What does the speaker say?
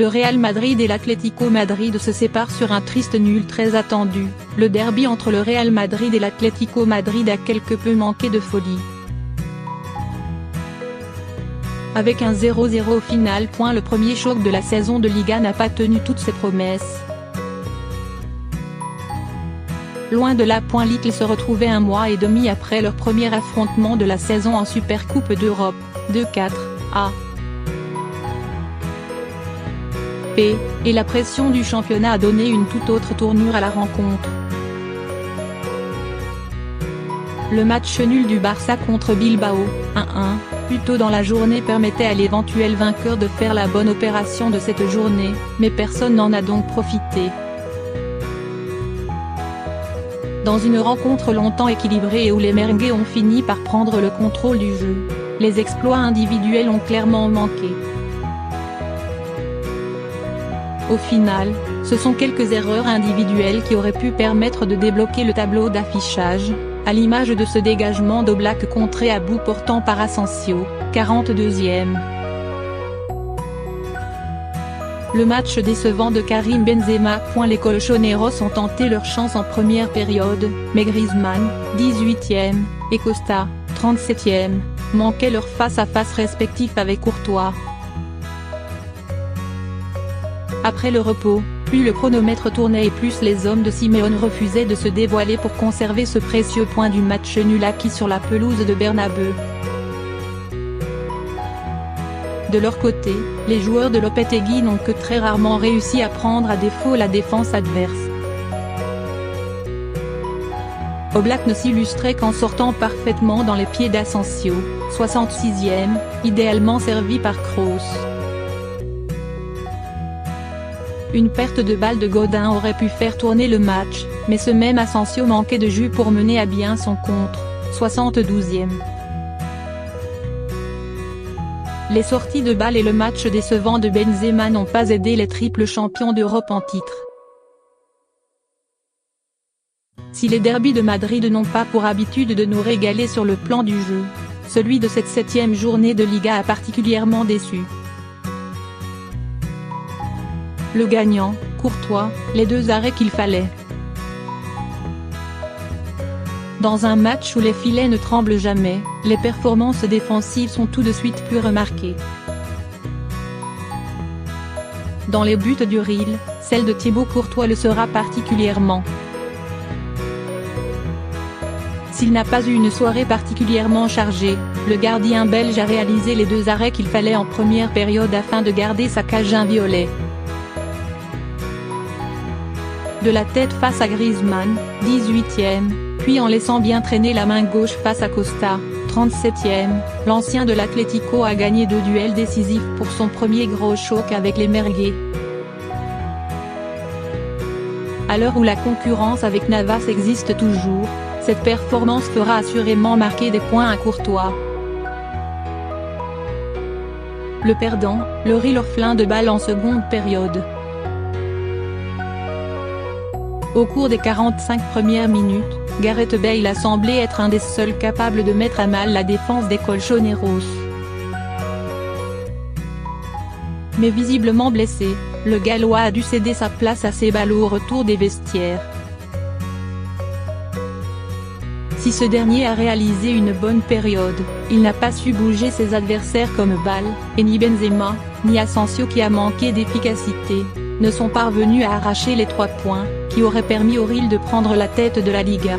le Real Madrid et l'Atlético Madrid se séparent sur un triste nul très attendu. Le derby entre le Real Madrid et l'Atlético Madrid a quelque peu manqué de folie. Avec un 0-0 au final. Le premier choc de la saison de Liga n'a pas tenu toutes ses promesses. Loin de là. L'Icle se retrouvait un mois et demi après leur premier affrontement de la saison en Supercoupe d'Europe, 2-4, à et la pression du championnat a donné une toute autre tournure à la rencontre. Le match nul du Barça contre Bilbao, 1-1, plus tôt dans la journée permettait à l'éventuel vainqueur de faire la bonne opération de cette journée, mais personne n'en a donc profité. Dans une rencontre longtemps équilibrée et où les merengues ont fini par prendre le contrôle du jeu, les exploits individuels ont clairement manqué. Au final, ce sont quelques erreurs individuelles qui auraient pu permettre de débloquer le tableau d'affichage, à l'image de ce dégagement d'Oblak contré à bout portant par Asensio, 42e. Le match décevant de Karim Benzema. Les Colchoneros ont tenté leur chance en première période, mais Griezmann, 18e, et Costa, 37e, manquaient leur face-à-face respectif avec Courtois. Après le repos, plus le chronomètre tournait et plus les hommes de Simeone refusaient de se dévoiler pour conserver ce précieux point du match nul acquis sur la pelouse de Bernabeu. De leur côté, les joueurs de Lopetegui n'ont que très rarement réussi à prendre à défaut la défense adverse. Oblak ne s'illustrait qu'en sortant parfaitement dans les pieds d'Asensio, 66e, idéalement servi par Kroos. Une perte de balle de Godin aurait pu faire tourner le match, mais ce même Asensio manquait de jus pour mener à bien son contre, 72e. Les sorties de balle et le match décevant de Benzema n'ont pas aidé les triples champions d'Europe en titre. Si les derbys de Madrid n'ont pas pour habitude de nous régaler sur le plan du jeu, celui de cette 7e journée de Liga a particulièrement déçu. Le gagnant, Courtois, les deux arrêts qu'il fallait. Dans un match où les filets ne tremblent jamais, les performances défensives sont tout de suite plus remarquées. Dans les buts du Real, celle de Thibaut Courtois le sera particulièrement. S'il n'a pas eu une soirée particulièrement chargée, le gardien belge a réalisé les deux arrêts qu'il fallait en première période afin de garder sa cage inviolée. De la tête face à Griezmann, 18e, puis en laissant bien traîner la main gauche face à Costa, 37e, l'ancien de l'Atlético a gagné 2 duels décisifs pour son premier gros choc avec les merengues. À l'heure où la concurrence avec Navas existe toujours, cette performance fera assurément marquer des points à Courtois. Le perdant, le Real orphelin de balle en seconde période. Au cours des 45 premières minutes, Gareth Bale a semblé être un des seuls capables de mettre à mal la défense des Colchoneros. Mais visiblement blessé, le Gallois a dû céder sa place à Ceballos au retour des vestiaires. Si ce dernier a réalisé une bonne période, il n'a pas su bouger ses adversaires comme Bale, et ni Benzema, ni Asensio qui a manqué d'efficacité, ne sont parvenus à arracher les 3 points, qui auraient permis au Real de prendre la tête de la Liga.